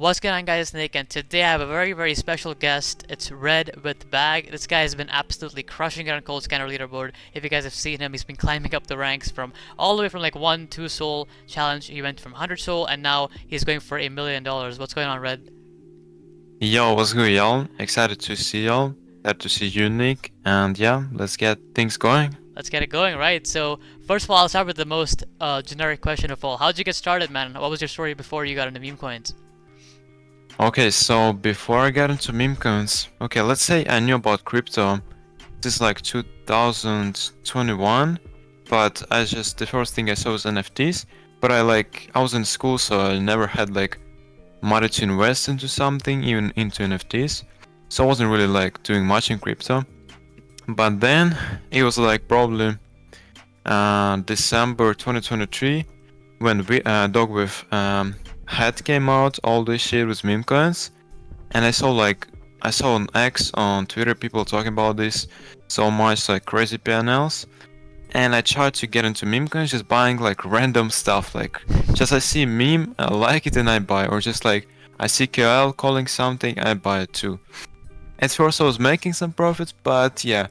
What's going on, guys? Nick, and today I have a very special guest. It's Red with Bag. This guy has been absolutely crushing it on Cold Scanner leaderboard. If you guys have seen him, he's been climbing up the ranks from all the way from like 2 soul challenge. He went from 100 soul, and now he's going for $1 million. What's going on, Red? Yo, what's good, y'all? Excited to see y'all. Glad to see you, Nick. And yeah, let's get things going. Let's get it going, right? So first of all, I'll start with the most generic question of all. How'd you get started, man? What was your story before you got into meme coins? Okay, so before I got into meme coins, okay, let's say I knew about crypto. This is like 2021, but the first thing I saw was NFTs. But I was in school, so I never had like money to invest into something, even into NFTs. So I wasn't really like doing much in crypto. But then it was like probably December 2023 when Dog with Hat came out, all this shit with meme coins, and I saw on X on Twitter people talking about this so much, like crazy PNLs, and I tried to get into meme coins, just buying like random stuff, like just I see meme, I like it and I buy, or just like I see KL calling something, I buy it too. At first I was making some profits, but yeah,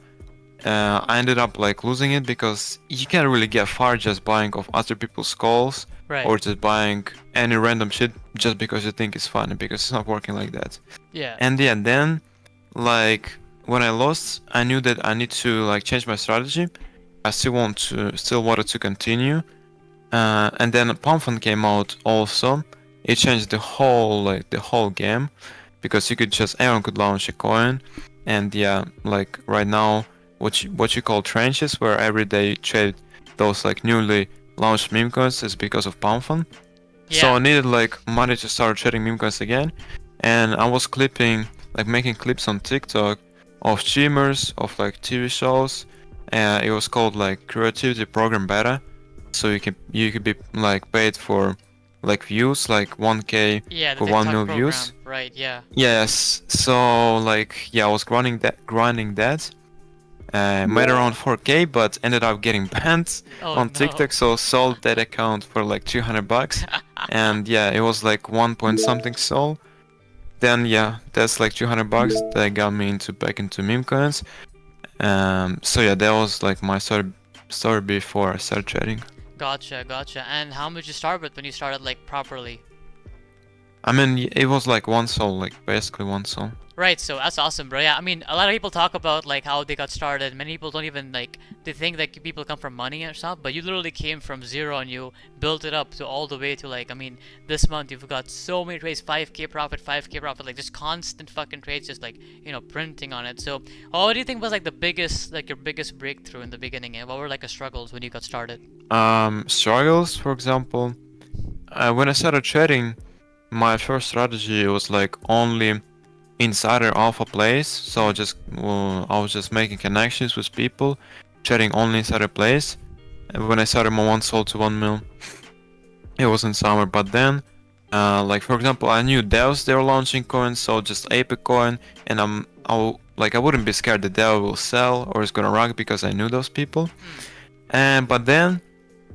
I ended up like losing it because you can't really get far just buying off other people's calls Right. or just buying any random shit just because you think it's funny, because it's not working like that. Yeah. And yeah, then like when I lost, I knew that I need to like change my strategy. I still wanted to continue. And then Pumfun came out also. It changed the whole game because anyone could launch a coin. And yeah, like right now what you call trenches, where every day trade those like newly launched meme coins, is because of Pumfun. So Yeah. I needed like money to start trading meme coins again, and I was making clips on TikTok of streamers of like TV shows. It was called like Creativity Program Beta. So you could be like paid for like views, like 1K Yeah, the for 1 TikTok mil views. program. Right, yeah. Yes. So like yeah, I was grinding that. Made around 4K, but ended up getting banned Oh on no. TikTok, so sold that account for like 200 bucks. And yeah, it was like 1 point something sold. Then yeah, that's like 200 bucks that got me back into meme coins. So yeah, that was like my story before I started trading. Gotcha. And how much you start with when you started like properly? I mean, it was like one soul, like basically one soul. Right, so that's awesome, bro. Yeah, I mean, a lot of people talk about like how they got started. Many people don't even like they think that people come from money and stuff, but you literally came from zero and you built it up to all the way to like, I mean, this month you've got so many trades, 5k profit, like just constant fucking trades, just like printing on it. So, what do you think was like the biggest, like your biggest breakthrough in the beginning, and what were like the struggles when you got started? Struggles, for example, when I started trading, my first strategy was like only insider alpha plays. So I was just making connections with people, trading only insider plays. And when I started my one sold to 1 mil, it was in summer. But then, like for example, I knew devs they were launching coins, so just ape a coin, and I wouldn't be scared the dev will sell or is gonna rug because I knew those people. Hmm. And but then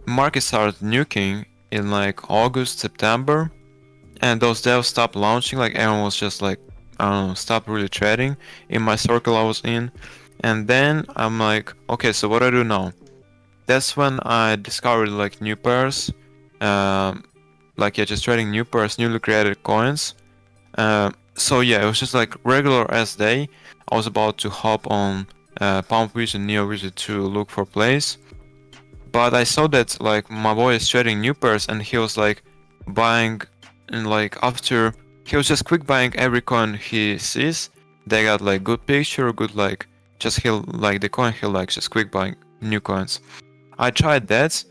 market started nuking in like August, September, and those devs stopped launching. Like everyone was just like, I don't know, stopped really trading in my circle I was in. And then I'm like, okay, so what do I do now? That's when I discovered like new pairs, um, like yeah, just trading new pairs, newly created coins. So yeah, it was just like regular as day. I was about to hop on Pumpwish and NeoWizard to look for plays, but I saw that like my boy is trading new pairs, and he was like buying, and like after he was just quick buying every coin he sees. They got like good picture, good like just he'll like the coin he likes, just quick buying new coins. I tried that,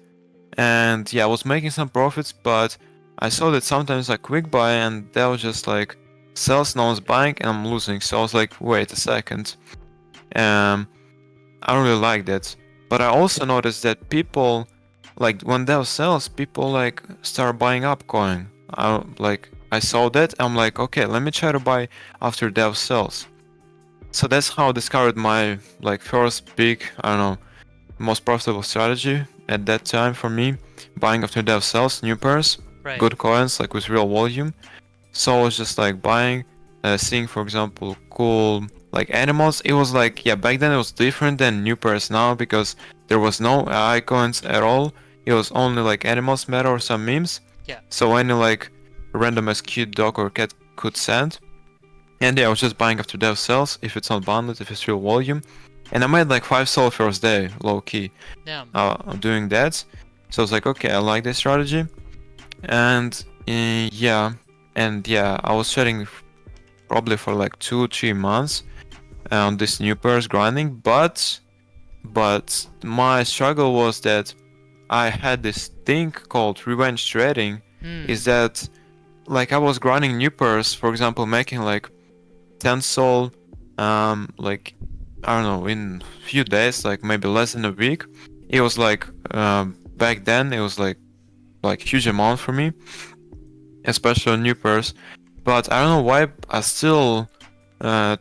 and yeah, I was making some profits, but I saw that sometimes I quick buy and that was just like sells, no one's buying, and I'm losing. So I was like, wait a second. Um, I don't really like that. But I also noticed that people, like when Dev sells, people like start buying up coin. I saw that. I'm like, okay, let me try to buy after Dev sells. So that's how I discovered my like first big, I don't know, most profitable strategy at that time for me, buying after Dev sells new pairs, Right. good coins like with real volume. So I was just like buying, seeing for example cool like animals. It was like, yeah, back then it was different than new pairs now because there was no icons at all. It was only like animals meta or some memes. Yeah. So any like random as cute dog or cat could send. And yeah, I was just buying after dev cells if it's not bundled, if it's real volume. And I made like 5 soul first day, low key, Damn. doing that. So I was like, okay, I like this strategy. And yeah, I was trading probably for like 2 3 months on this new pairs grinding, but my struggle was that I had this thing called revenge trading. Is Hmm. that like I was grinding new pairs, for example, making like 10 soul, like I don't know, in few days, like maybe less than a week. It was like back then it was like huge amount for me, especially on new pairs. But I don't know why I still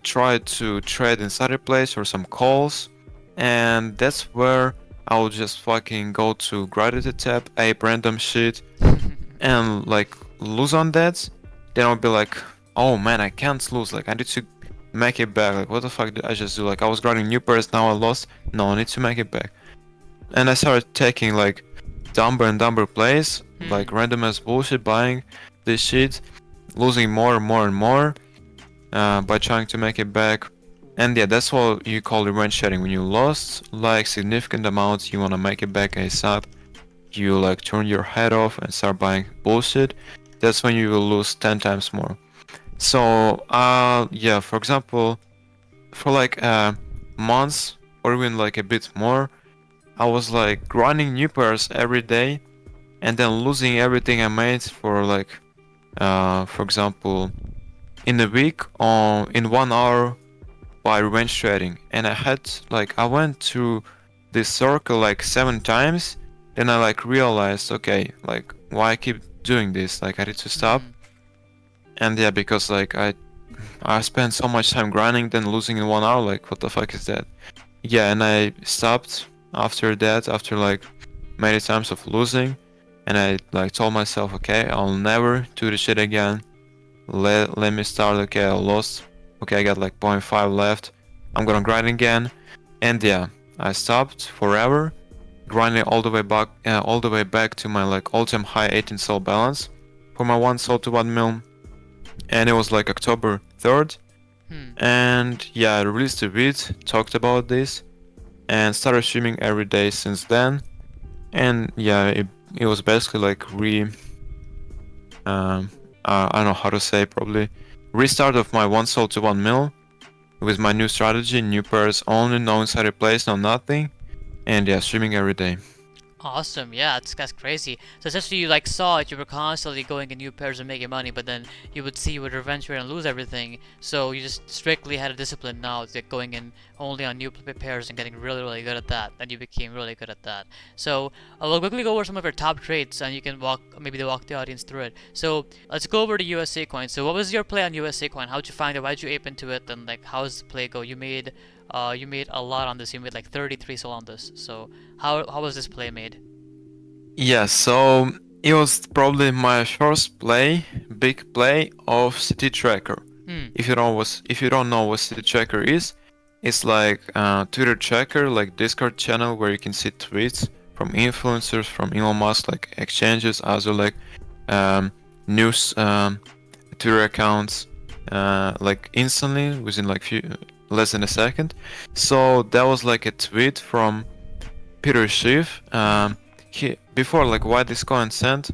tried to trade inside a place or some calls, and that's where I would just fucking go to gratitude tab, ape random shit, and like lose on that. Then I'll be like, oh man, I can't lose. Like I need to make it back. Like what the fuck did I just do? Like I was grinding new pairs, now I lost. No, I need to make it back. And I started taking like dumber and dumber plays, like Hmm. random as bullshit, buying this shit, losing more and more and more by trying to make it back. And yeah, that's what you call revenge sharing. When you lost like significant amounts, you wanna make it back ASAP. You like turn your head off and start buying bullshit. That's when you will lose 10 times more. So yeah, for example, for like months or even like a bit more, I was like grinding new pairs every day and then losing everything I made for like for example in a week on in 1 hour by revenge trading. And I had like I went through this circle like 7 times. Then I like realized, okay, like why I keep doing this, like I need to stop. Hmm. And yeah, because like I spent so much time grinding then losing in 1 hour, like what the fuck is that? Yeah, and I stopped after that, after like many times of losing, and I like told myself, okay, I'll never do this shit again. Let me start. Okay, I lost. Okay, I got like point 0.5 left. I'm gonna grind again, and yeah, I stopped forever, grinding all the way back to my like all-time high 18 soul balance for my 1 soul to 1 mil, and it was like October 3rd. Hmm. And yeah, I released a vid, talked about this, and started streaming every day since then. And yeah, it was basically like um, I don't know how to say, probably restart of my 1 soul to 1 mil with my new strategy, new pairs only, no inside replace, no nothing, and yeah, streaming every day. Awesome, yeah, that's crazy. So essentially, you like saw it, you were constantly going in new pairs and making money, but then you would see you would revenge trade and lose everything. So you just strictly had a discipline now, like going in only on new pairs and getting really, really good at that. And you became really good at that. So we'll quickly go over some of your top trades, and you can walk the audience through it. So let's go over to USA Coin. So what was your play on USA Coin? How'd you find it? Why'd you ape into it? And like, how's the play go? You made a lot on this. You made like 33 soul on this. So how was this play made? Yeah, so it was probably my first big play of City Tracker. Hmm. If you don't know what City Tracker is, it's like Twitter tracker, like Discord channel where you can see tweets from influencers, from Elon Musk, like exchanges, also like um, news Twitter accounts, like instantly within like few less than a second. So that was like a tweet from Peter Schiff. Hmm. He before like why this coin sent,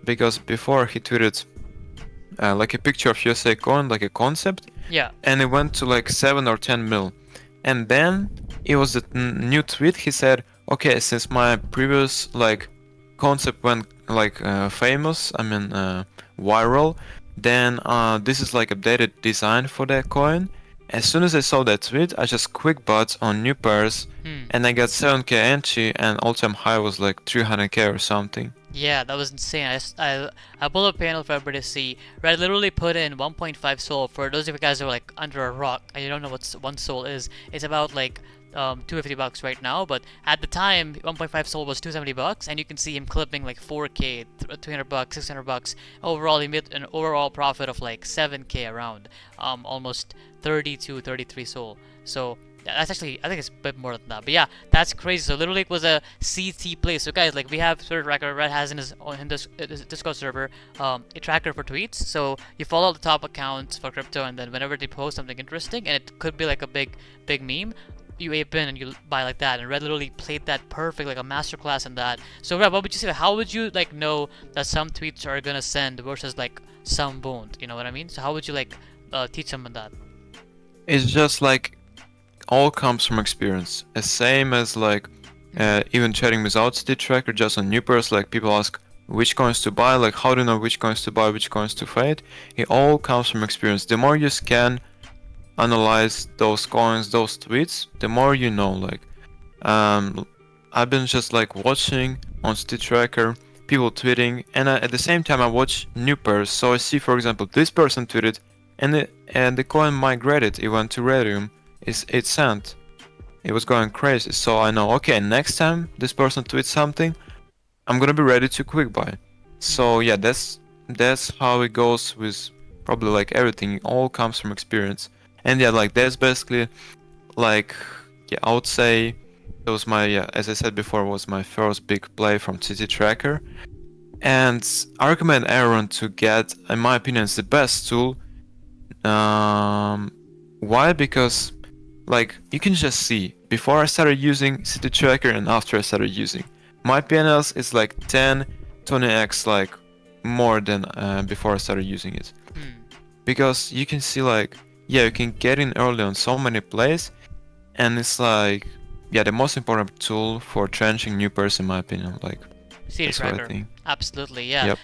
because before he tweeted like a picture of USA coin, like a concept, Yeah. and it went to like 7 or 10 mil. And then it was the new tweet. He said, okay, since my previous like concept went like famous, I mean viral, then this is like updated design for that coin. As soon as I saw that tweet, I just quick bought on new pairs, Hmm. and I got 7k entry, and all-time high was like 300k or something. Yeah, that was insane. I pulled up a panel for everybody to see. Red literally put in 1.5 soul. For those of you guys who are like under a rock and you don't know what 1 soul is, it's about like $250 right now, but at the time 1.5 Sol was $270, and you can see him clipping like 4K, $300, $600. Overall, he made an overall profit of like 7K around, almost 30 to 33 Sol. So that's actually, I think it's a bit more than that. But yeah, that's crazy. So literally it was a CT play. So guys, like we have Twitter tracker. Red has in his Discord server a tracker for tweets. So you follow the top accounts for crypto, and then whenever they post something interesting, and it could be like a big meme, you ape in and you buy like that. And Red literally played that perfect, like a masterclass in that. So Red, what would you say? How would you like know that some tweets are gonna send versus like some won't? You know what I mean? So how would you like teach someone that? It's just like all comes from experience. The same as like even trading without City Tracker, just on Newpers, like people ask which coins to buy, like how do you know which coins to buy, which coins to fade? It all comes from experience. The more you scan, analyze those coins, those tweets, the more you know. Like I've been just like watching on City Tracker, people tweeting, and at the same time I watch Newpers. So I see, for example, this person tweeted, and the coin migrated. It went to Radium. It's 8 cent. It was going crazy. So I know, okay, next time this person tweets something, I'm gonna be ready to quick buy. So yeah, that's how it goes with probably like everything. It all comes from experience. And yeah, like that's basically like, yeah, I would say it was my, yeah, as I said before, was my first big play from City Tracker. And I recommend everyone to get, in my opinion, it's the best tool. Why? Because like you can just see before I started using City Tracker and after I started using, my PNLs is like 10, 20x like more than before I started using it. Because you can see like, yeah, you can get in early on so many plays, and it's like, yeah, the most important tool for trenching Newpers in my opinion. Like City that's what I Tracker. think. Absolutely, yeah. Yep.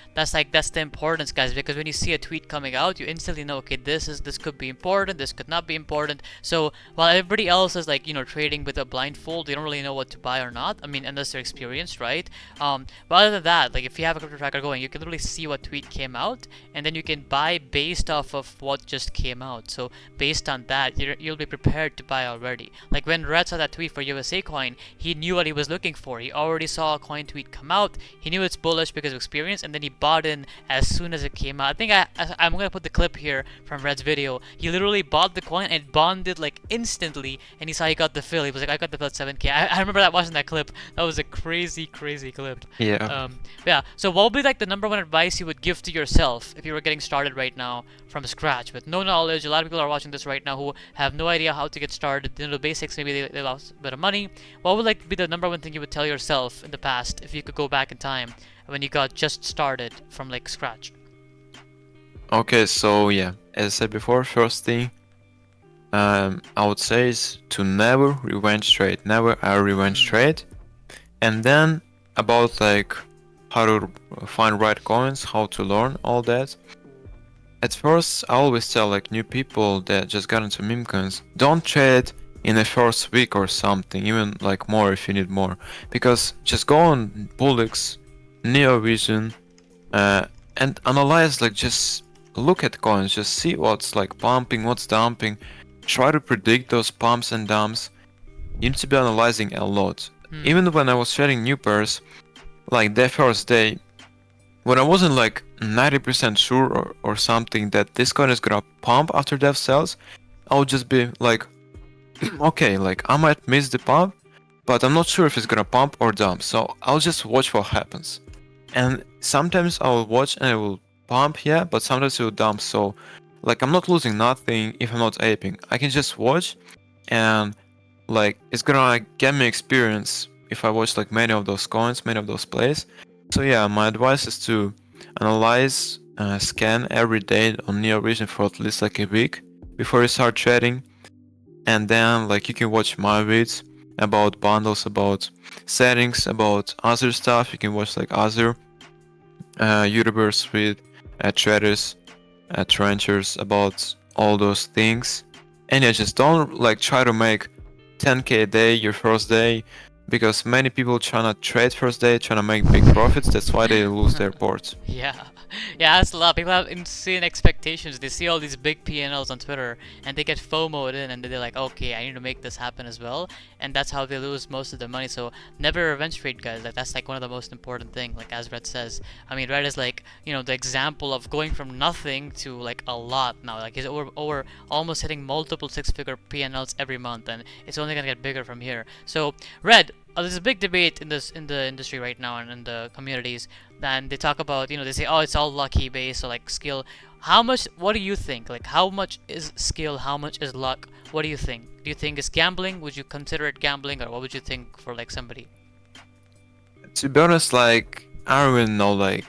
That's the importance, guys, because when you see a tweet coming out, you instantly know, okay, this could be important, this could not be important. So while everybody else is like, trading with a blindfold, they don't really know what to buy or not. I mean, unless they're experienced, right? But other than that, like if you have a crypto tracker going, you can literally see what tweet came out, and then you can buy based off of what just came out. So based on that, you'll be prepared to buy already. Like when Red saw that tweet for USA coin, he knew what he was looking for. He already saw a coin tweet come out. He knew it's bullish because of experience, and then he bought in as soon as it came out. I think I'm gonna put the clip here from Red's video. He literally bought the coin and bonded like instantly, and he saw he got the fill. He was like, I got the fill at 7K. I remember that watching that clip. That was a crazy clip. Yeah. Yeah. So what would be like the number one advice you would give to yourself if you were getting started right now from scratch with no knowledge? A lot of people are watching this right now who have no idea how to get started. The basics, maybe they lost a bit of money. What would like be the number one thing you would tell yourself in the past if you could go back in time when you got just started from like scratch? Okay, so yeah, as I said before, first thing I would say is to never revenge trade, never a revenge trade. And then about like how to find right coins, how to learn all that. At first, I always tell like new people that just got into meme coins, don't trade in the first week or something, even like more if you need more, because just go on Bullix, Neovision, and analyze, like just look at coins, just see what's like pumping, what's dumping, try to predict those pumps and dumps. You need to be analyzing a lot. Even when I was trading Newpers, like the first day, when I wasn't like 90% sure or something that this coin is gonna pump after dev sells, I would just be like, okay, like I might miss the pump, but I'm not sure if it's gonna pump or dump, so I'll just watch what happens. And sometimes I will watch and it will pump, yeah, but sometimes it will dump, so like I'm not losing nothing if I'm not aping. I can just watch, and like it's gonna like get me experience if I watch like many of those coins, many of those plays. So yeah, my advice is to analyze, scan every day on Neovision for at least like a week before you start trading. And then like you can watch my vids about bundles, about settings, about other stuff. You can watch like other YouTubers with traders, trenchers about all those things. And yeah, just don't like try to make 10k a day your first day, because many people trying to trade first day, trying to make big profits. That's why they lose their ports. Yeah. Yeah, that's a lot. People have insane expectations. They see all these big P&Ls on Twitter and they get FOMO'd in and they're like, okay, I need to make this happen as well. And that's how they lose most of their money. So never revenge trade, guys. Like that's like one of the most important thing. Like as Red says, I mean, Red is like the example of going from nothing to like a lot now. Like he's over almost hitting multiple six-figure P&Ls every month, and it's only gonna get bigger from here. So Red, there's a big debate in the industry right now and in the communities. And they talk about, they say, oh, it's all lucky based or like skill. How much? What do you think? Like, how much is skill? How much is luck? What do you think? Do you think it's gambling? Would you consider it gambling, or what would you think for like somebody? To be honest, like I don't even know, like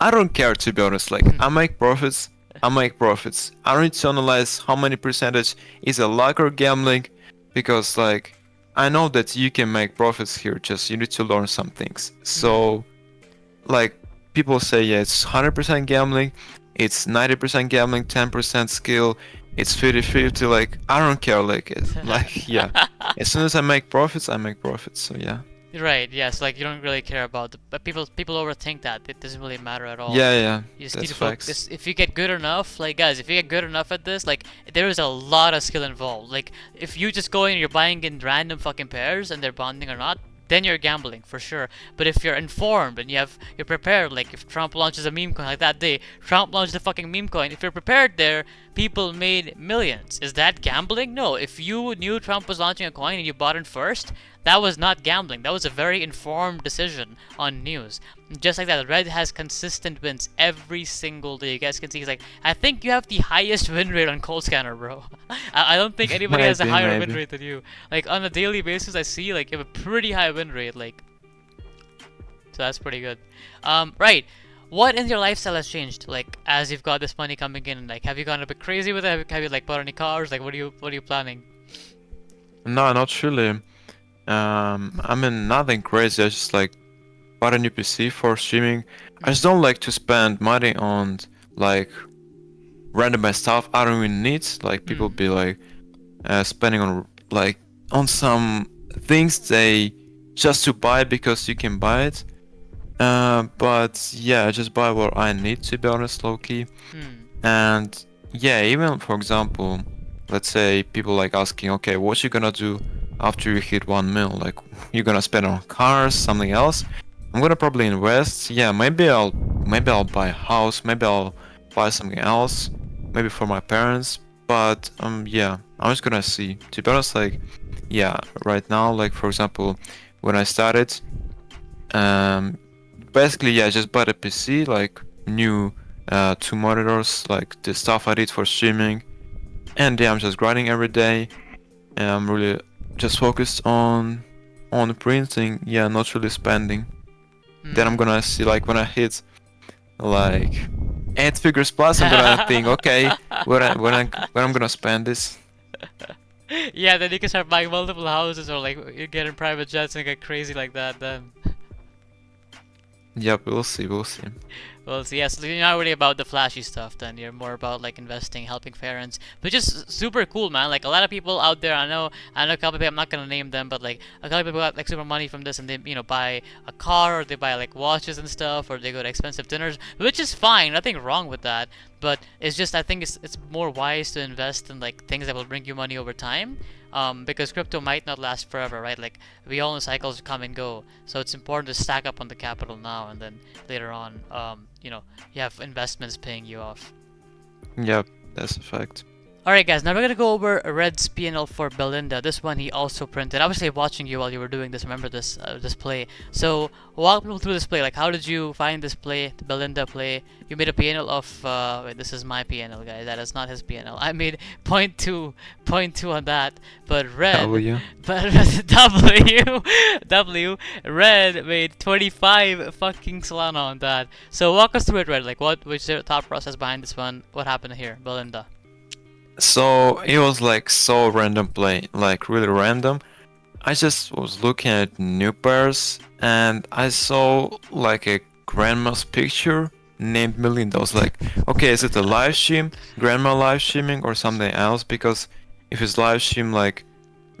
I don't care to be honest. Like I make profits, I make profits. I don't need to analyze how many percentage is a luck or gambling, because like I know that you can make profits here. Just you need to learn some things. So like people say, yeah, it's 100% gambling, it's 90% gambling, 10% skill, it's 50-50. Like I don't care. Like yeah, as soon as I make profits, I make profits. So yeah. Right. Yes. Like you don't really care about but people overthink that. It doesn't really matter at all. Yeah, yeah, You just need that's to facts. focus. If you get good enough, like guys, if you get good enough at this, like there is a lot of skill involved. Like if you just go in and you're buying in random fucking pairs and they're bonding or not, then you're gambling for sure. But if you're informed and you're prepared, like if Trump launches a meme coin like that day, Trump launched a fucking meme coin. If you're prepared there, people made millions. Is that gambling? No. If you knew Trump was launching a coin and you bought it first, that was not gambling. That was a very informed decision on news. Just like that, Red has consistent wins every single day. You guys can see he's like, I think you have the highest win rate on Cold Scanner, bro. I don't think anybody has a Maybe, higher win maybe. rate than you. Like on a daily basis, I see like you have a pretty high win rate. Like, so that's pretty good. Right. What in your lifestyle has changed? Like as you've got this money coming in, like have you gone a bit crazy with it? Have you like bought any cars? Like what are you planning? No, not really. I mean, nothing crazy. I just like bought a new PC for streaming. I just don't like to spend money on like randomized stuff I don't even need. Like people be like spending on like on some things they just to buy because you can buy it. But yeah, I just buy what I need, to be honest, low key. And yeah, even for example, let's say people like asking, okay, what you gonna do after you hit 1 mil? Like, you're gonna spend on cars, something else? I'm gonna probably invest. Yeah, maybe I'll buy a house. Maybe I'll buy something else. Maybe for my parents. But yeah, I'm just gonna see. To be honest, like, yeah, right now, like for example, when I started, basically, yeah, I just bought a PC, like new 2 monitors, like the stuff I did for streaming, and yeah, I'm just grinding every day. And I'm really just focused on printing. Yeah, not really spending. Then I'm gonna see, like when I hit like 8 figures plus, I'm gonna think, okay, when I'm gonna spend this. Yeah, then you can start buying multiple houses or like you get in private jets and get crazy like that then. Yep, we'll see, we'll see. Well, so yes, you're not really about the flashy stuff then. You're more about like investing, helping parents, which is super cool, man. Like a lot of people out there, I know a couple of people, I'm not gonna name them, but like a couple of people got like super money from this and they, buy a car or they buy like watches and stuff or they go to expensive dinners, which is fine, nothing wrong with that. But it's just, I think it's more wise to invest in like things that will bring you money over time. Because crypto might not last forever, right? Like we all know cycles come and go, so it's important to stack up on the capital now, and then later on, you have investments paying you off. Yep, that's a fact. Alright guys, now we're gonna go over Red's PNL for Belinda. This one he also printed. I was watching you while you were doing this, remember this play. So walk people through this play, like how did you find this play, the Belinda play? You made a PNL of, wait, this is my PNL guys, that is not his PNL. I made 0.2 on that, but Red, W. but W, Red made 25 fucking Solana on that. So walk us through it, Red, like what was your thought process behind this one? What happened here, Belinda? So it was like so random play, like really random. I just was looking at new pairs and I saw like a grandma's picture named Melinda. I was like, okay, is it a live stream, grandma live streaming or something else? Because if it's live stream, like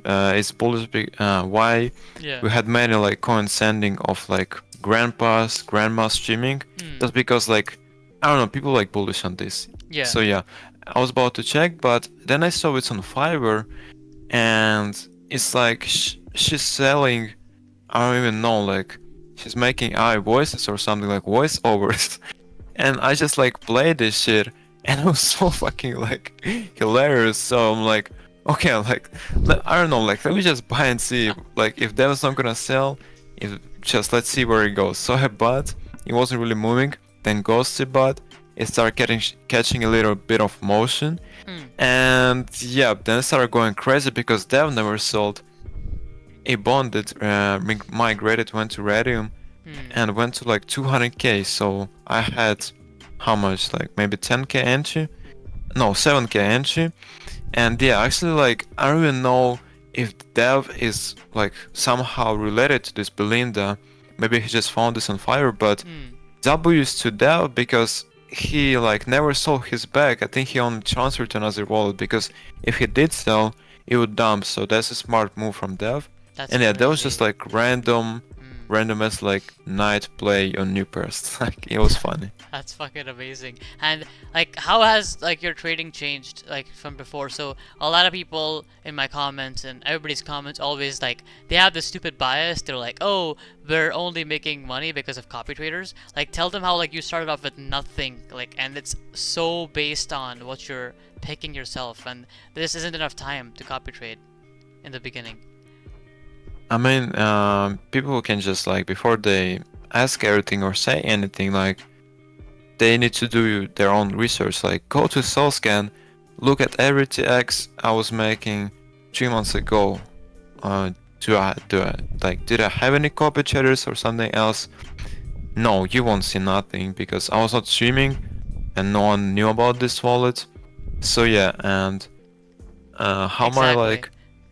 it's bullish, why Yeah. we had many like coins sending of like grandpas, grandmas streaming. Hmm. That's because like I don't know, people like bullish on this. Yeah. So yeah, I was about to check, but then I saw it's on Fiverr, and it's like she's selling. I don't even know, like she's making AI voices or something like voiceovers, and I just like played this shit, and it was so fucking like hilarious. So I'm like, okay, like I don't know, like let me just buy and see, like if that was not gonna sell, if just let's see where it goes. So I bought, it wasn't really moving. Then ghosted bot, it started catching a little bit of motion, Hmm. and yeah, then it started going crazy because Dev never sold. A bond that migrated, went to Radium, Hmm. and went to like 200k. So I had how much, like maybe 10k entry, no 7k entry, and yeah, actually like I don't even know if Dev is like somehow related to this Belinda. Maybe he just found this on Fire, but Hmm. W is to Dev because he like never sold his bag. I think he only transferred to another wallet because if he did sell, it would dump. So that's a smart move from Dev. That's And yeah, that was just crazy. like random, Hmm. random as like night play on new burst. Like it was funny. That's fucking amazing. And like, how has like your trading changed like from before? So a lot of people in my comments and everybody's comments always like they have this stupid bias. They're like, oh, we're only making money because of copy traders. Like, tell them how like you started off with nothing, like, and it's so based on what you're picking yourself, and this isn't enough time to copy trade in the beginning. I mean, people can just like before they ask everything or say anything, like they need to do their own research. Like go to SoulScan, look at every TX I was making 3 months ago. Uh, did I have any copy chatters or something else? No, you won't see nothing because I was not streaming and no one knew about this wallet. So yeah, and how am I Exactly. like?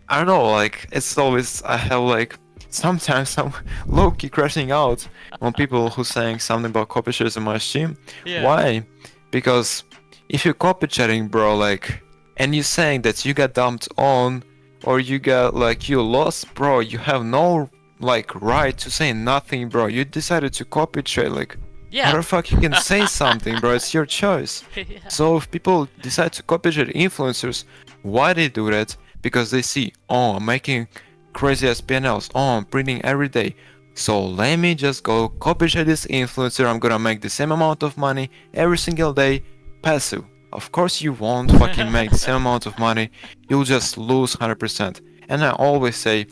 I don't know, like it's always I have like sometimes I'm low key crashing out on people who saying something about copy shares in my stream. Yeah. Why? Because if you're copy chatting, bro, like, and you saying that you got dumped on or you got like you lost, bro, you have no like right to say nothing, bro. You decided to copy trade, like, how Yeah. the fuck you can say something, bro? It's your choice. Yeah. So if people decide to copy trade influencers, why they do that? Because they see, oh, I'm making crazy ass PNLs. Oh, I'm printing every day. So let me just go copy share this influencer. I'm gonna make the same amount of money every single day. Passive. Of course you won't fucking make the same amount of money. You'll just lose 100%. And I always say,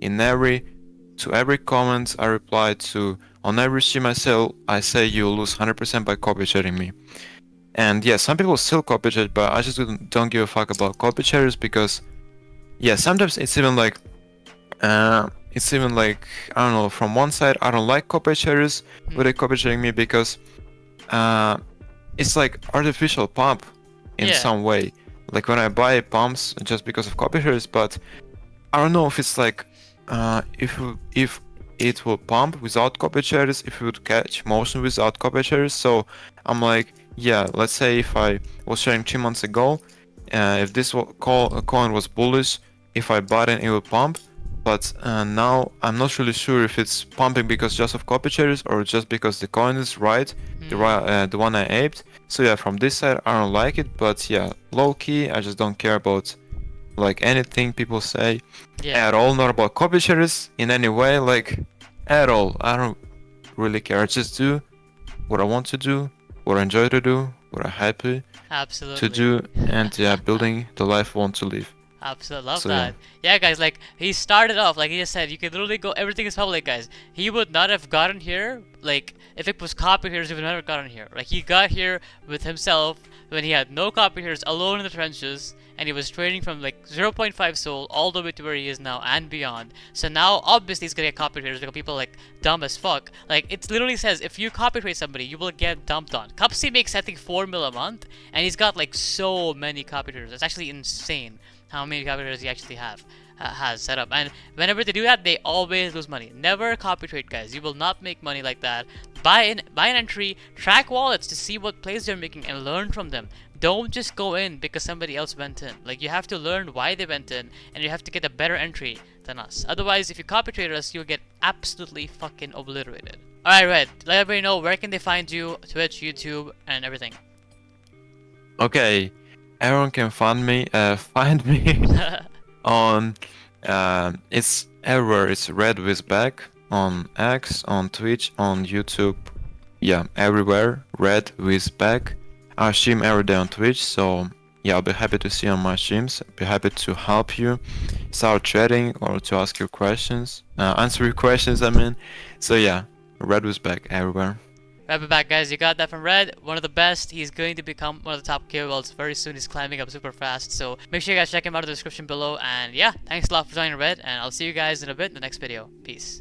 in every comment I reply to, on every stream I say you'll lose 100% by copy sharing me. And yeah, some people still copy chat, but I just don't give a fuck about copy shares because yeah, sometimes it's even like I don't know. From one side, I don't like copy shares with a Hmm. copy sharing me because uh, it's like artificial pump in Yeah. some way. Like when I buy pumps just because of copy shares, but I don't know if it's like if it will pump without copy shares, if it would catch motion without copy shares. So I'm like, yeah, let's say if I was sharing 3 months ago, if this coin was bullish, if I bought it, it will pump. But now I'm not really sure if it's pumping because just of copy shares or just because the coin is right, Hmm. the one I aped. So yeah, from this side I don't like it, but yeah, low key I just don't care about like anything people say Yeah. at all, not about copy shares in any way, like at all. I don't really care. I just do what I want to do, what I enjoy to do, what I'm happy to Absolutely. do, and yeah, building the life I want to live. Absolutely love So yeah. that. Yeah, guys, like he started off, like he just said, you can literally go. Everything is public, guys. He would not have gotten here, like if it was copy hitters, he would never gotten here. Like he got here with himself when he had no copy hitters, alone in the trenches, and he was trading from like zero point 0.5 soul all the way to where he is now and beyond. So now, obviously, he's gonna get copy hitters because people are, like dumb as fuck. Like it literally says, if you copy trade somebody, you will get dumped on. Cupsy makes I think 4 mil a month, and he's got like so many copy hitters. It's actually insane how many copy traders he actually has set up. And whenever they do that, they always lose money. Never copy trade, guys. You will not make money like that. Buy an entry, track wallets to see what plays they're making, and learn from them. Don't just go in because somebody else went in. Like you have to learn why they went in, and you have to get a better entry than us. Otherwise, if you copy trade us, you'll get absolutely fucking obliterated. Alright, Red, let everybody know where can they find you, Twitch, YouTube, and everything. Okay, everyone can find me. Find me on. It's everywhere. It's Red with Back on X, on Twitch, on YouTube. Yeah, everywhere. Red with Back. I stream every day on Twitch, so yeah, I'll be happy to see you on my streams. I'll be happy to help you start trading or to ask your questions, answer your questions. I mean, so yeah, Red with Back everywhere. Right back, guys. You got that from Red. One of the best. He's going to become one of the top KOLs very soon. He's climbing up super fast. So make sure you guys check him out in the description below. And yeah, thanks a lot for joining Red. And I'll see you guys in a bit in the next video. Peace.